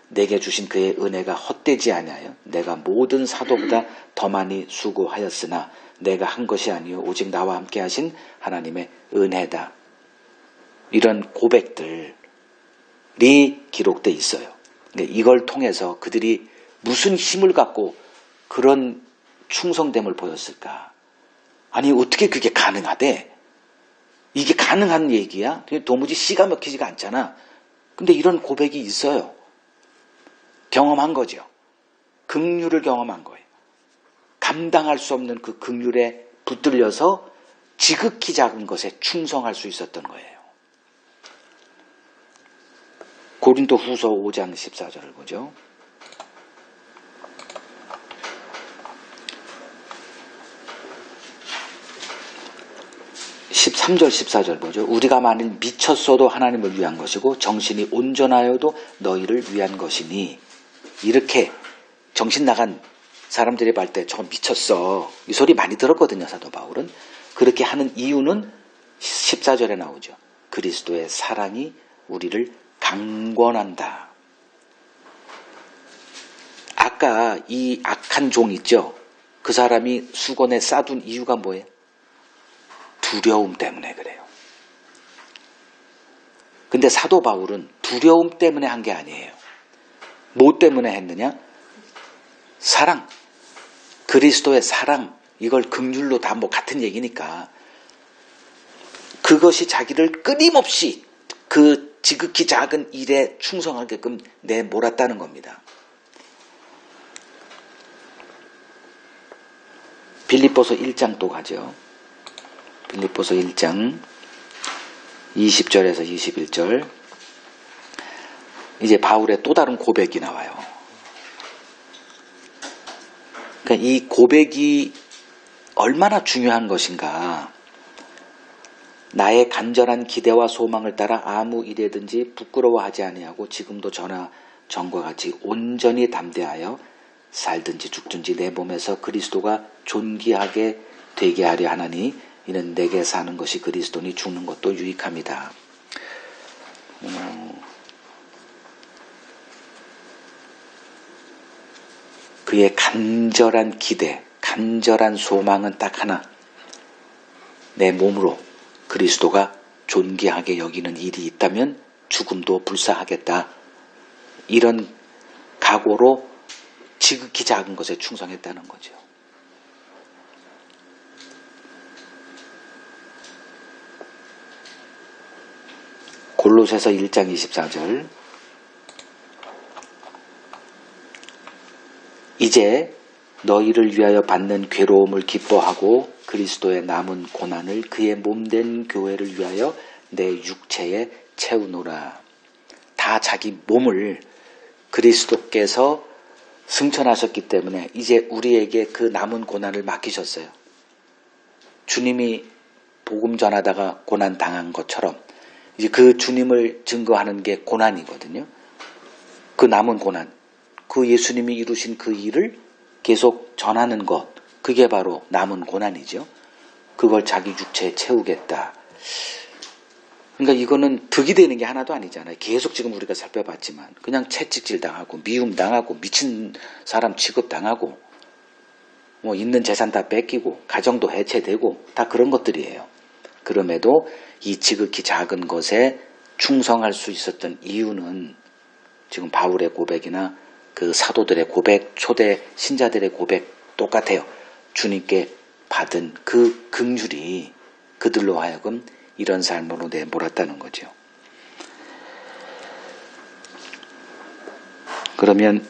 내게 주신 그의 은혜가 헛되지 아니하여 내가 모든 사도보다 더 많이 수고하였으나 내가 한 것이 아니요 오직 나와 함께 하신 하나님의 은혜다. 이런 고백들이 기록되어 있어요. 이걸 통해서 그들이 무슨 힘을 갖고 그런 충성됨을 보였을까? 아니 어떻게 그게 가능하대? 이게 가능한 얘기야? 도무지 씨가 먹히지가 않잖아. 근데 이런 고백이 있어요. 경험한 거죠. 긍휼을 경험한 거예요. 감당할 수 없는 그 긍휼에 붙들려서 지극히 작은 것에 충성할 수 있었던 거예요. 고린도 후서 5장 14절을 보죠. 13절 14절 보죠. 우리가 만일 미쳤어도 하나님을 위한 것이고 정신이 온전하여도 너희를 위한 것이니. 이렇게 정신 나간 사람들이 볼 때 저거 미쳤어. 이 소리 많이 들었거든요. 사도 바울은. 그렇게 하는 이유는 14절에 나오죠. 그리스도의 사랑이 우리를 강권한다. 아까 이 악한 종 있죠. 그 사람이 수건에 싸둔 이유가 뭐예요? 두려움 때문에 그래요. 근데 사도 바울은 두려움 때문에 한 게 아니에요. 뭐 때문에 했느냐? 사랑. 그리스도의 사랑. 이걸 긍휼로 다 뭐 같은 얘기니까. 그것이 자기를 끊임없이 그 지극히 작은 일에 충성하게끔 내몰았다는 겁니다. 빌립보서 1장 또 가죠. 빌립보서 1장 20절에서 21절. 이제 바울의 또 다른 고백이 나와요. 그러니까 이 고백이 얼마나 중요한 것인가. 나의 간절한 기대와 소망을 따라 아무 일에든지 부끄러워하지 아니하고 지금도 전과 같이 온전히 담대하여 살든지 죽든지 내 몸에서 그리스도가 존귀하게 되게 하려 하나니 이는 내게 사는 것이 그리스도니 죽는 것도 유익함이다. 그의 간절한 기대, 간절한 소망은 딱 하나. 내 몸으로 그리스도가 존귀하게 여기는 일이 있다면 죽음도 불사하겠다. 이런 각오로 지극히 작은 것에 충성했다는 거죠. 골로새서 1장 24절. 이제 너희를 위하여 받는 괴로움을 기뻐하고 그리스도의 남은 고난을 그의 몸된 교회를 위하여 내 육체에 채우노라. 다 자기 몸을 그리스도께서 승천하셨기 때문에 이제 우리에게 그 남은 고난을 맡기셨어요. 주님이 복음 전하다가 고난 당한 것처럼 이제 그 주님을 증거하는 게 고난이거든요. 그 남은 고난, 그 예수님이 이루신 그 일을 계속 전하는 것, 그게 바로 남은 고난이죠. 그걸 자기 육체에 채우겠다. 그러니까 이거는 득이 되는 게 하나도 아니잖아요. 계속 지금 우리가 살펴봤지만 그냥 채찍질 당하고 미움 당하고 미친 사람 취급 당하고 뭐 있는 재산 다 뺏기고 가정도 해체되고 다 그런 것들이에요. 그럼에도 이 지극히 작은 것에 충성할 수 있었던 이유는 지금 바울의 고백이나 그 사도들의 고백, 초대 신자들의 고백 똑같아요. 주님께 받은 그 긍휼이 그들로 하여금 이런 삶으로 내몰았다는 거죠. 그러면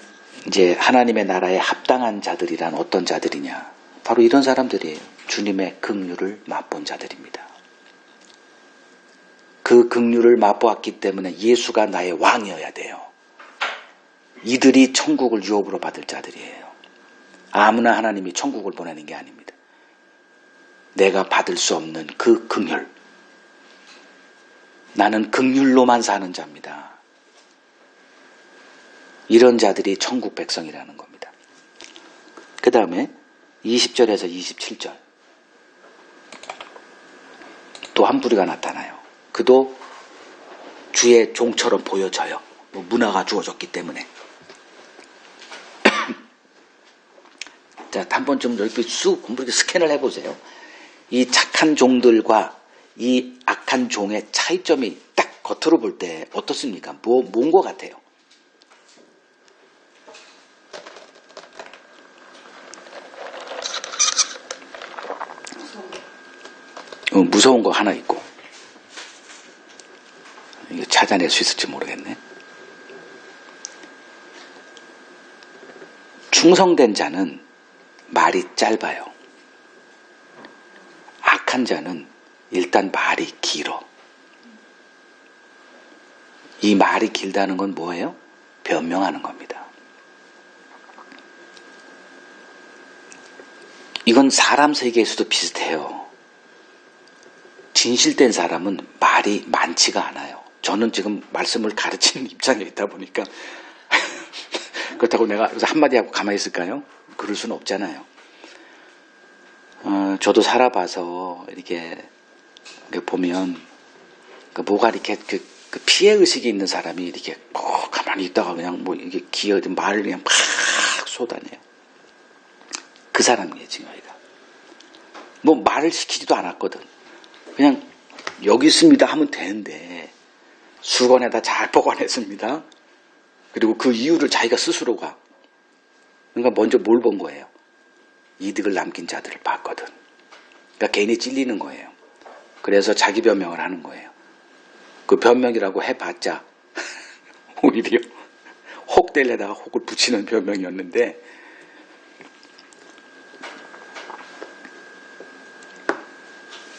이제 하나님의 나라에 합당한 자들이란 어떤 자들이냐? 바로 이런 사람들이에요. 주님의 긍휼을 맛본 자들입니다. 그 긍휼을 맛보았기 때문에 예수가 나의 왕이어야 돼요. 이들이 천국을 유업으로 받을 자들이에요. 아무나 하나님이 천국을 보내는 게 아닙니다. 내가 받을 수 없는 그 긍휼. 나는 긍휼로만 사는 자입니다. 이런 자들이 천국 백성이라는 겁니다. 그 다음에 20절에서 27절 또 한 부류가 나타나요. 그도 주의 종처럼 보여져요. 문화가 주어졌기 때문에. 자, 한 번쯤 이렇게 쑥 이렇게 스캔을 해보세요. 이 착한 종들과 이 악한 종의 차이점이 딱 겉으로 볼 때 어떻습니까? 뭔 것 같아요? 무서운 거 하나 있고. 이거 찾아낼 수 있을지 모르겠네. 충성된 자는 말이 짧아요. 악한 자는 일단 말이 길어. 이 말이 길다는 건 뭐예요? 변명하는 겁니다. 이건 사람 세계에서도 비슷해요. 진실된 사람은 말이 많지가 않아요. 저는 지금 말씀을 가르치는 입장에 있다 보니까 그렇다고 내가 여기서 한마디 하고 가만히 있을까요? 그럴 수는 없잖아요. 저도 살아봐서 이렇게 보면 뭐가 이렇게 그 피해의식이 있는 사람이 이렇게 가만히 있다가 그냥 뭐 이게 기어든 말을 그냥 막 쏟아내요. 그 사람이에요, 지금 여기가. 뭐 말을 시키지도 않았거든. 그냥 여기 있습니다 하면 되는데 수건에다 잘 보관했습니다. 그리고 그 이유를 자기가 스스로가 그러니까 먼저 뭘 본 거예요? 이득을 남긴 자들을 봤거든. 그러니까 괜히 찔리는 거예요. 그래서 자기 변명을 하는 거예요. 그 변명이라고 해봤자 오히려 혹될래다가 혹을 붙이는 변명이었는데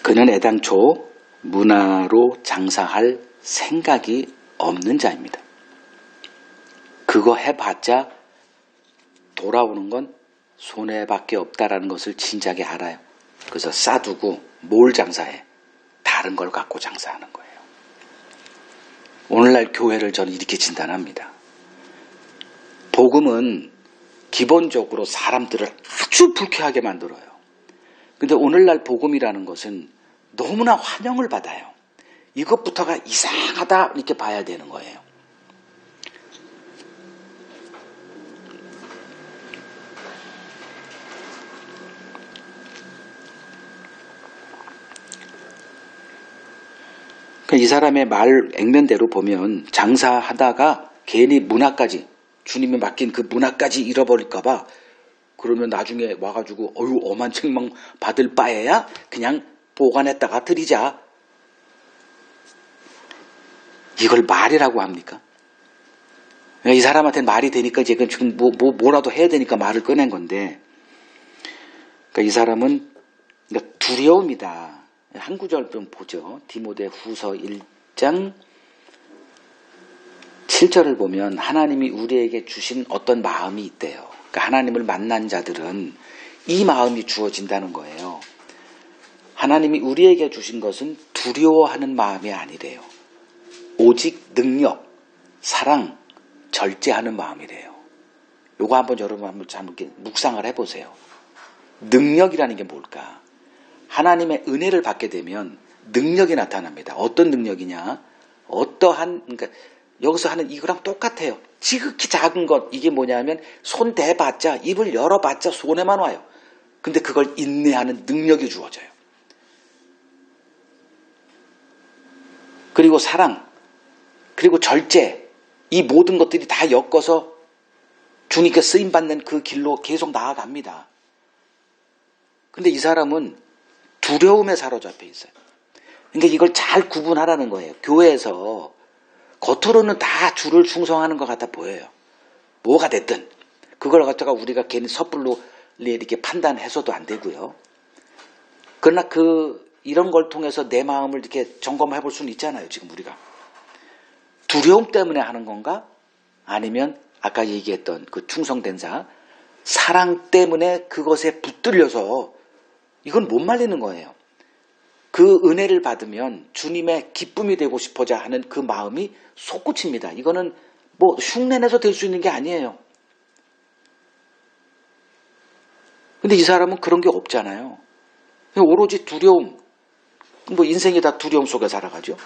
그는 애당초 문화로 장사할 생각이 없는 자입니다. 그거 해봤자 돌아오는 건 손해밖에 없다라는 것을 진작에 알아요. 그래서 싸두고 뭘 장사해? 다른 걸 갖고 장사하는 거예요. 오늘날 교회를 저는 이렇게 진단합니다. 복음은 기본적으로 사람들을 아주 불쾌하게 만들어요. 근데 오늘날 복음이라는 것은 너무나 환영을 받아요. 이것부터가 이상하다 이렇게 봐야 되는 거예요. 이 사람의 말 액면대로 보면 장사하다가 괜히 문화까지 주님이 맡긴 그 문화까지 잃어버릴까봐 그러면 나중에 와가지고 엄한 책망 받을 바에야 그냥 보관했다가 드리자. 이걸 말이라고 합니까? 이 사람한테는 말이 되니까 이제 지금 뭐라도 해야 되니까 말을 꺼낸 건데, 그러니까 이 사람은 두려움이다. 한 구절 좀 보죠. 디모데 후서 1장 7절을 보면 하나님이 우리에게 주신 어떤 마음이 있대요. 그러니까 하나님을 만난 자들은 이 마음이 주어진다는 거예요. 하나님이 우리에게 주신 것은 두려워하는 마음이 아니래요. 오직 능력, 사랑, 절제하는 마음이래요. 요거 한번 여러분 한번 묵상을 해보세요. 능력이라는 게 뭘까? 하나님의 은혜를 받게 되면 능력이 나타납니다. 어떤 능력이냐? 그러니까 여기서 하는 이거랑 똑같아요. 지극히 작은 것, 이게 뭐냐면 손 대봤자, 입을 열어봤자 손에만 와요. 근데 그걸 인내하는 능력이 주어져요. 그리고 사랑, 그리고 절제, 이 모든 것들이 다 엮어서 주님께 쓰임받는 그 길로 계속 나아갑니다. 근데 이 사람은 두려움에 사로잡혀 있어요. 그러니까 이걸 잘 구분하라는 거예요. 교회에서 겉으로는 다 주를 충성하는 것 같아 보여요. 뭐가 됐든 그걸 갖다가 우리가 괜히 섣불로 이렇게 판단해서도 안 되고요. 그러나 이런 걸 통해서 내 마음을 이렇게 점검해 볼 수는 있잖아요. 지금 우리가 두려움 때문에 하는 건가? 아니면 아까 얘기했던 그 충성된 자, 사랑 때문에 그것에 붙들려서 이건 못 말리는 거예요. 그 은혜를 받으면 주님의 기쁨이 되고 싶어자 하는 그 마음이 솟구칩니다. 이거는 뭐 흉내내서 될 수 있는 게 아니에요. 근데 이 사람은 그런 게 없잖아요. 오로지 두려움, 뭐 인생이 다 두려움 속에 살아가죠.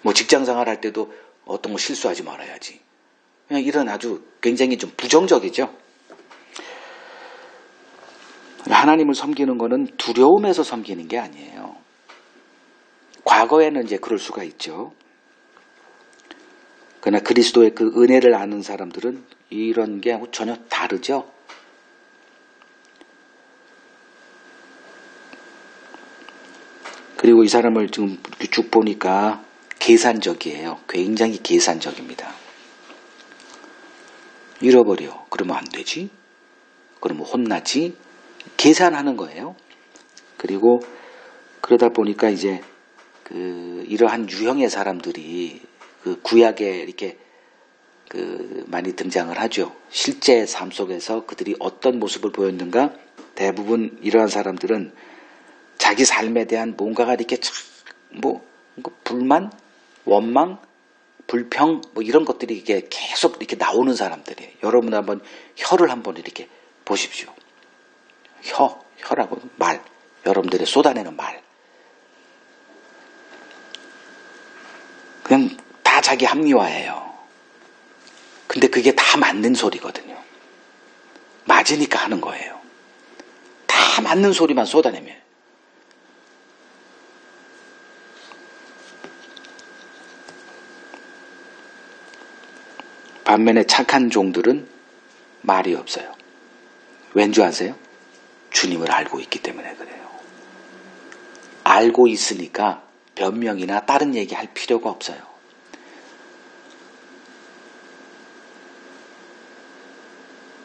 뭐 직장생활 할 때도 어떤 거 실수하지 말아야지. 그냥 이런 아주 굉장히 좀 부정적이죠. 하나님을 섬기는 거는 두려움에서 섬기는 게 아니에요. 과거에는 이제 그럴 수가 있죠. 그러나 그리스도의 그 은혜를 아는 사람들은 이런 게 전혀 다르죠. 그리고 이 사람을 지금 이렇게 쭉 보니까 계산적이에요. 굉장히 계산적입니다. 잃어버려. 그러면 안 되지. 그러면 혼나지. 계산하는 거예요. 그리고 그러다 보니까 이제 이러한 유형의 사람들이 그 구약에 이렇게 많이 등장을 하죠. 실제 삶 속에서 그들이 어떤 모습을 보였는가? 대부분 이러한 사람들은 자기 삶에 대한 뭔가가 이렇게 불만, 원망, 불평 이런 것들이 이게 계속 이렇게 나오는 사람들이에요. 여러분 한번 혀를 한번 이렇게 보십시오. 혀라고 말, 여러분들이 쏟아내는 말. 그냥 다 자기 합리화예요. 근데 그게 다 맞는 소리거든요. 맞으니까 하는 거예요. 다 맞는 소리만 쏟아내면. 반면에 착한 종들은 말이 없어요. 왠 줄 아세요? 주님을 알고 있기 때문에 그래요. 알고 있으니까 변명이나 다른 얘기 할 필요가 없어요.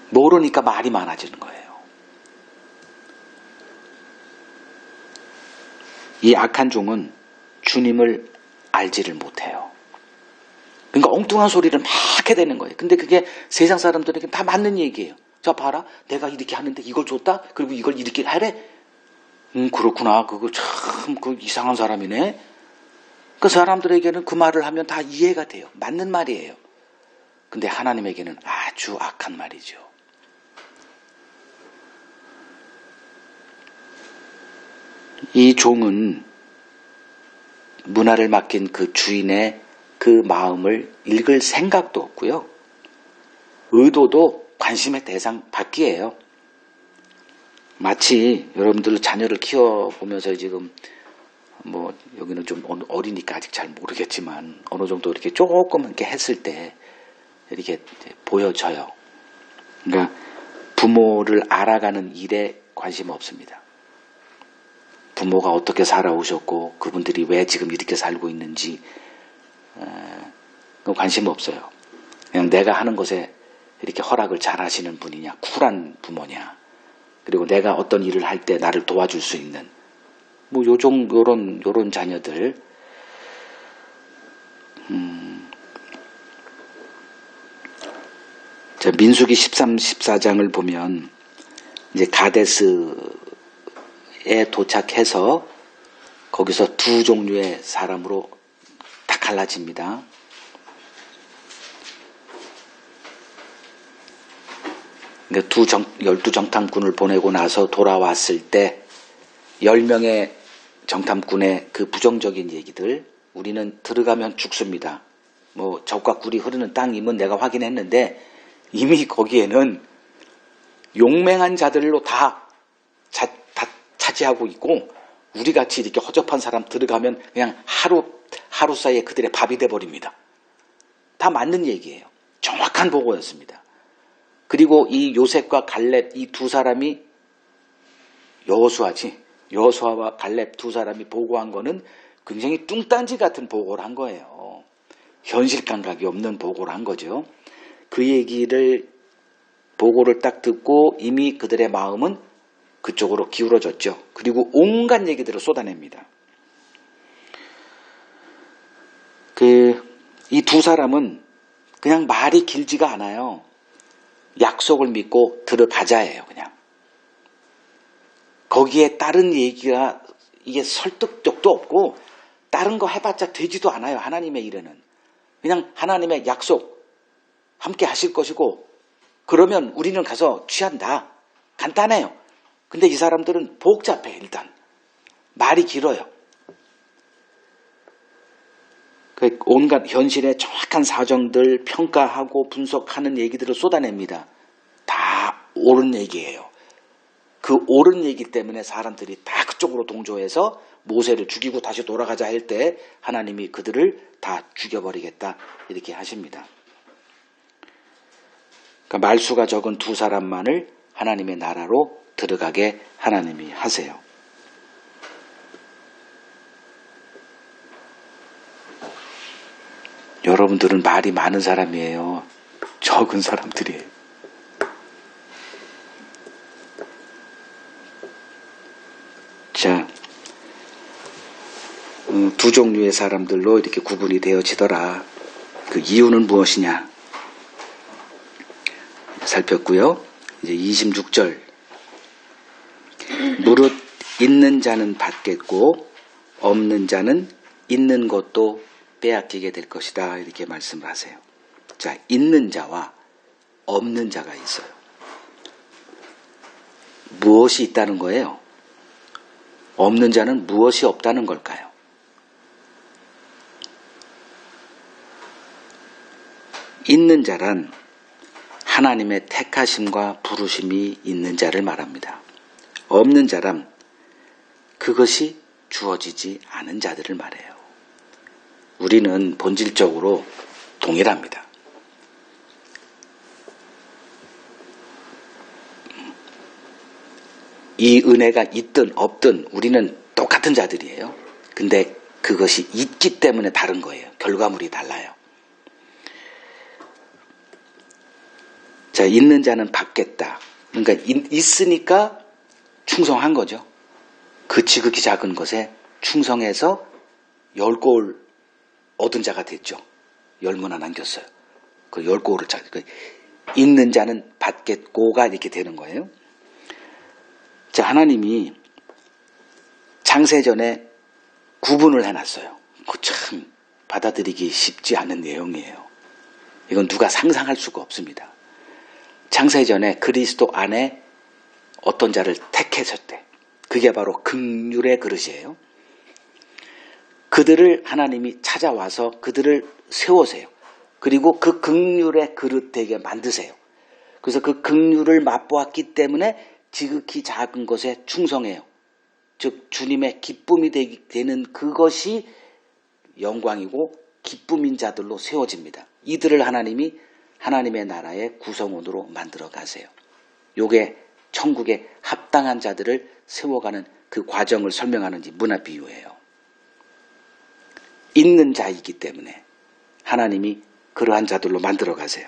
모르니까 말이 많아지는 거예요. 이 악한 종은 주님을 알지를 못해요. 그러니까 엉뚱한 소리를 막 해대는 거예요. 근데 그게 세상 사람들에게 다 맞는 얘기예요. 자, 봐라. 내가 이렇게 하는데 이걸 줬다? 그리고 이걸 이렇게 하래? 그렇구나. 그거 참, 이상한 사람이네. 그 사람들에게는 그 말을 하면 다 이해가 돼요. 맞는 말이에요. 근데 하나님에게는 아주 악한 말이죠. 이 종은 문화를 맡긴 그 주인의 그 마음을 읽을 생각도 없고요. 의도도 관심의 대상 밖이에요. 마치 여러분들 자녀를 키워보면서 지금 여기는 좀 어리니까 아직 잘 모르겠지만 어느 정도 이렇게 조금 이렇게 했을 때 이렇게 보여져요. 그러니까 부모를 알아가는 일에 관심 없습니다. 부모가 어떻게 살아오셨고 그분들이 왜 지금 이렇게 살고 있는지 관심 없어요. 그냥 내가 하는 것에 이렇게 허락을 잘 하시는 분이냐, 쿨한 부모냐, 그리고 내가 어떤 일을 할 때 나를 도와줄 수 있는 뭐 요런 자녀들. 자, 민수기 13, 14장을 보면 이제 가데스에 도착해서 거기서 두 종류의 사람으로 다 갈라집니다. 그러니까 12정탐꾼을 보내고 나서 돌아왔을 때 10명의 정탐꾼의 그 부정적인 얘기들, 우리는 들어가면 죽습니다. 뭐 적과 꿀이 흐르는 땅임은 내가 확인했는데 이미 거기에는 용맹한 자들로 다 차지하고 있고, 우리같이 이렇게 허접한 사람 들어가면 그냥 하루 사이에 그들의 밥이 돼버립니다. 다 맞는 얘기예요. 정확한 보고였습니다. 그리고 이 요셉과 갈렙 이 두 사람이 여호수아와 갈렙 두 사람이 보고한 거는 굉장히 뚱딴지 같은 보고를 한 거예요. 현실 감각이 없는 보고를 한 거죠. 그 보고를 딱 듣고 이미 그들의 마음은 그쪽으로 기울어졌죠. 그리고 온갖 얘기들을 쏟아냅니다. 이 두 사람은 그냥 말이 길지가 않아요. 약속을 믿고 들어가자예요, 그냥. 거기에 다른 얘기가, 이게 설득력도 없고, 다른 거 해봤자 되지도 않아요, 하나님의 일에는. 그냥 하나님의 약속, 함께 하실 것이고, 그러면 우리는 가서 취한다. 간단해요. 근데 이 사람들은 복잡해, 일단. 말이 길어요. 온갖 현실의 정확한 사정들 평가하고 분석하는 얘기들을 쏟아냅니다. 다 옳은 얘기예요. 그 옳은 얘기 때문에 사람들이 다 그쪽으로 동조해서 모세를 죽이고 다시 돌아가자 할 때 하나님이 그들을 다 죽여버리겠다 이렇게 하십니다. 그러니까 말수가 적은 두 사람만을 하나님의 나라로 들어가게 하나님이 하세요. 여러분들은 말이 많은 사람이에요. 적은 사람들이에요. 자, 두 종류의 사람들로 이렇게 구분이 되어지더라. 그 이유는 무엇이냐 살폈고요. 이제 26절. 무릇 있는 자는 받겠고 없는 자는 있는 것도 빼앗기게 될 것이다. 이렇게 말씀을 하세요. 자, 있는 자와 없는 자가 있어요. 무엇이 있다는 거예요? 없는 자는 무엇이 없다는 걸까요? 있는 자란 하나님의 택하심과 부르심이 있는 자를 말합니다. 없는 자란 그것이 주어지지 않은 자들을 말해요. 우리는 본질적으로 동일합니다. 이 은혜가 있든 없든 우리는 똑같은 자들이에요. 근데 그것이 있기 때문에 다른 거예요. 결과물이 달라요. 자, 있는 자는 받겠다. 그러니까 있으니까 충성한 거죠. 그 지극히 작은 것에 충성해서 10골 얻은 자가 됐죠. 10문 안 남겼어요. 그 10골을 있는 자는 받겠고가 이렇게 되는 거예요. 자, 하나님이 창세전에 구분을 해놨어요. 그 참 받아들이기 쉽지 않은 내용이에요. 이건 누가 상상할 수가 없습니다. 창세전에 그리스도 안에 어떤 자를 택하셨대. 그게 바로 긍휼의 그릇이에요. 그들을 하나님이 찾아와서 그들을 세우세요. 그리고 그 긍휼의 그릇 되게 만드세요. 그래서 그 긍휼을 맛보았기 때문에 지극히 작은 것에 충성해요. 즉 주님의 기쁨이 되는 그것이 영광이고 기쁨인 자들로 세워집니다. 이들을 하나님이 하나님의 나라의 구성원으로 만들어 가세요. 요게 천국에 합당한 자들을 세워가는 그 과정을 설명하는 문화 비유예요. 있는 자이기 때문에 하나님이 그러한 자들로 만들어 가세요.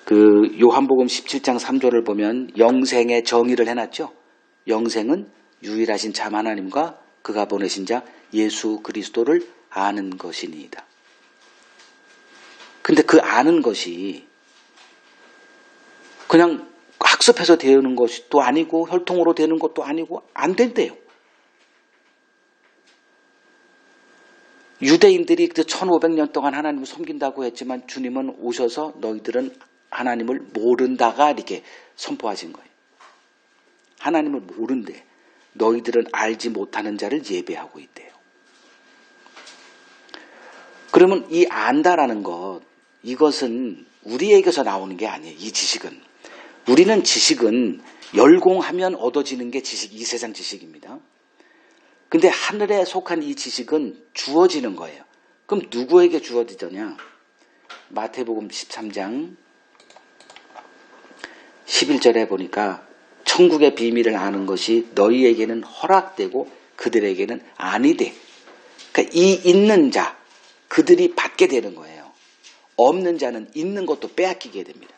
그 요한복음 17장 3절을 보면 영생의 정의를 해놨죠. 영생은 유일하신 참 하나님과 그가 보내신 자 예수 그리스도를 아는 것이니이다. 근데 그 아는 것이 그냥 학습해서 되는 것도 아니고 혈통으로 되는 것도 아니고 안 된대요. 유대인들이 1500년 동안 하나님을 섬긴다고 했지만 주님은 오셔서 너희들은 하나님을 모른다가 이렇게 선포하신 거예요. 하나님을 모른대. 너희들은 알지 못하는 자를 예배하고 있대요. 그러면 이 안다라는 것, 이것은 우리에게서 나오는 게 아니에요. 이 지식은. 우리는 지식은 열공하면 얻어지는 게 지식, 이 세상 지식입니다. 근데 하늘에 속한 이 지식은 주어지는 거예요. 그럼 누구에게 주어지더냐? 마태복음 13장 11절에 보니까 천국의 비밀을 아는 것이 너희에게는 허락되고 그들에게는 아니되. 그러니까 이 있는 자, 그들이 받게 되는 거예요. 없는 자는 있는 것도 빼앗기게 됩니다.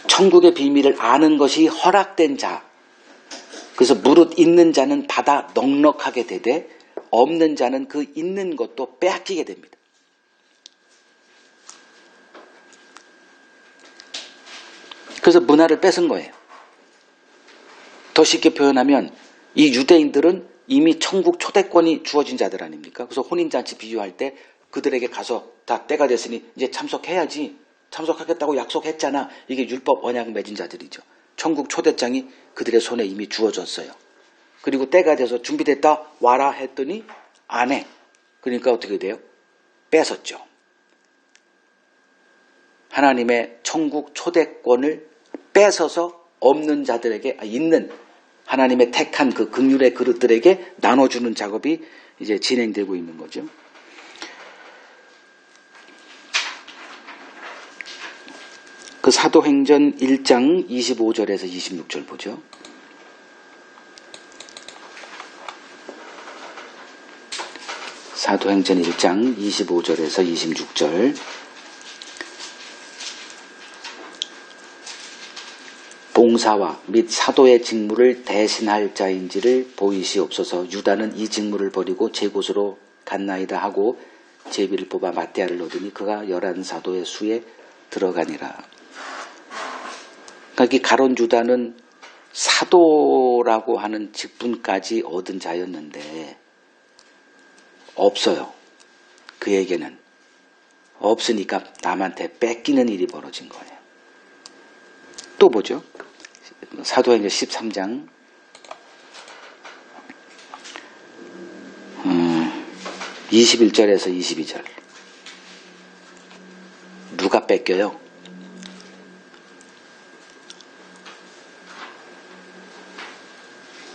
천국의 비밀을 아는 것이 허락된 자. 그래서 무릇 있는 자는 받아 넉넉하게 되되 없는 자는 그 있는 것도 빼앗기게 됩니다. 그래서 문화를 뺏은 거예요. 더 쉽게 표현하면 이 유대인들은 이미 천국 초대권이 주어진 자들 아닙니까? 그래서 혼인잔치 비유할 때 그들에게 가서 다 때가 됐으니 이제 참석해야지. 참석하겠다고 약속했잖아. 이게 율법 언약 맺은 자들이죠. 천국 초대장이 그들의 손에 이미 주어졌어요. 그리고 때가 돼서 준비됐다 와라 했더니 안 해. 그러니까 어떻게 돼요? 뺏었죠. 하나님의 천국 초대권을 뺏어서 없는 자들에게, 있는 하나님의 택한 그 긍휼의 그릇들에게 나눠주는 작업이 이제 진행되고 있는 거죠. 그 사도행전 1장 25절에서 26절 보죠. 사도행전 1장 25절에서 26절. 봉사와 및 사도의 직무를 대신할 자인지를 보이시옵소서. 유다는 이 직무를 버리고 제 곳으로 갔나이다 하고 제비를 뽑아 마띠아를 얻으니 그가 11사도의 수에 들어가니라. 그러니까 이 가론 유다는 사도라고 하는 직분까지 얻은 자였는데 없어요. 그에게는 없으니까 남한테 뺏기는 일이 벌어진 거예요. 또 보죠. 사도행전 13장 21절에서 22절. 누가 뺏겨요?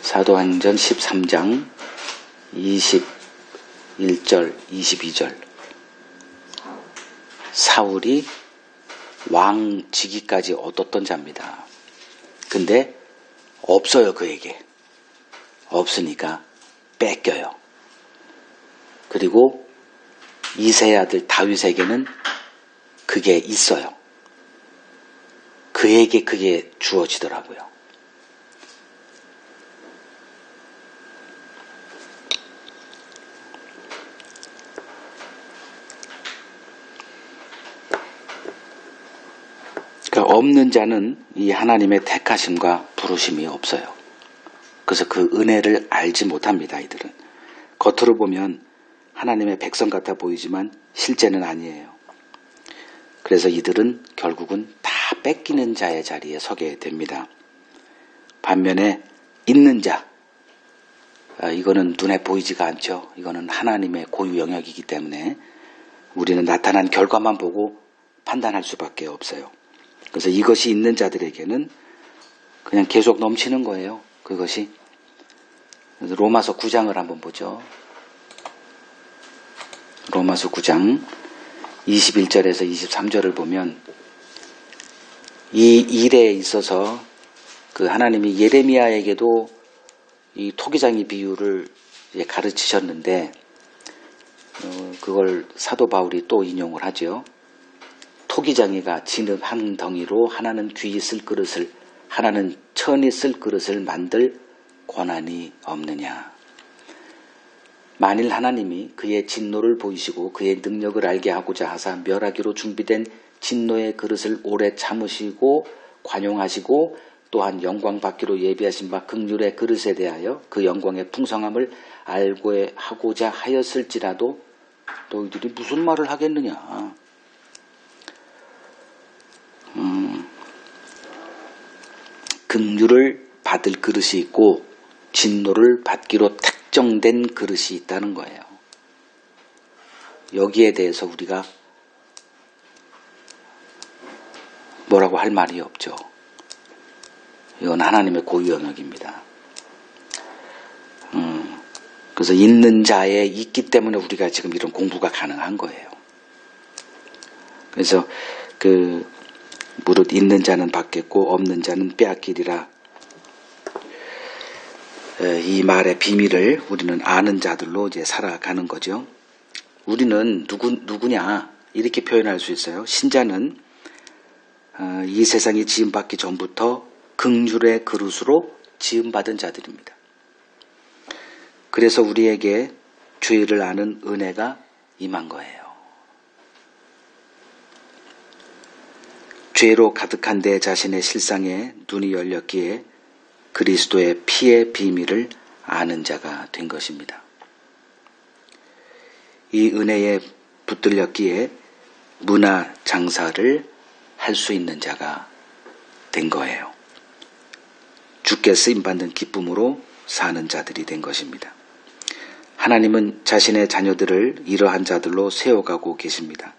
사도행전 13장 21절, 22절. 사울이 왕 직위까지 얻었던 자입니다. 근데 없어요, 그에게. 없으니까 뺏겨요. 그리고 이세의 아들 다윗에게는 그게 있어요. 그에게 그게 주어지더라고요. 그러니까 없는 자는 이 하나님의 택하심과 부르심이 없어요. 그래서 그 은혜를 알지 못합니다. 이들은. 겉으로 보면 하나님의 백성 같아 보이지만 실제는 아니에요. 그래서 이들은 결국은 다 뺏기는 자의 자리에 서게 됩니다. 반면에 있는 자, 이거는 눈에 보이지가 않죠. 이거는 하나님의 고유 영역이기 때문에 우리는 나타난 결과만 보고 판단할 수밖에 없어요. 그래서 이것이 있는 자들에게는 그냥 계속 넘치는 거예요. 그것이. 그래서 로마서 9장을 한번 보죠. 로마서 9장 21절에서 23절을 보면 이 일에 있어서 그 하나님이 예레미야에게도 이 토기장이 비유를 가르치셨는데 그걸 사도 바울이 또 인용을 하죠. 토기장이가 진흙 한 덩이로 하나는 귀히 쓸 그릇을 하나는 천이 쓸 그릇을 만들 권한이 없느냐. 만일 하나님이 그의 진노를 보이시고 그의 능력을 알게 하고자 하사 멸하기로 준비된 진노의 그릇을 오래 참으시고 관용하시고 또한 영광 받기로 예비하신 바 긍휼의 그릇에 대하여 그 영광의 풍성함을 알고 하고자 하였을지라도 너희들이 무슨 말을 하겠느냐. 긍휼을 받을 그릇이 있고 진노를 받기로 특정된 그릇이 있다는 거예요. 여기에 대해서 우리가 뭐라고 할 말이 없죠. 이건 하나님의 고유 영역입니다. 그래서 있는 자에 있기 때문에 우리가 지금 이런 공부가 가능한 거예요. 그래서 무릇 있는 자는 받겠고 없는 자는 빼앗기리라. 이 말의 비밀을 우리는 아는 자들로 이제 살아가는 거죠. 우리는 누구냐 이렇게 표현할 수 있어요. 신자는 이 세상이 지음받기 전부터 긍휼의 그릇으로 지음받은 자들입니다. 그래서 우리에게 죄를 아는 은혜가 임한 거예요. 죄로 가득한 내 자신의 실상에 눈이 열렸기에 그리스도의 피의 비밀을 아는 자가 된 것입니다. 이 은혜에 붙들렸기에 문화 장사를 할 수 있는 자가 된 거예요. 주께 쓰임받는 기쁨으로 사는 자들이 된 것입니다. 하나님은 자신의 자녀들을 이러한 자들로 세워가고 계십니다.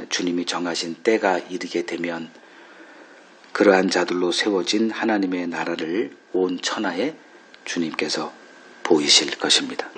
주님이 정하신 때가 이르게 되면 그러한 자들로 세워진 하나님의 나라를 온 천하에 주님께서 보이실 것입니다.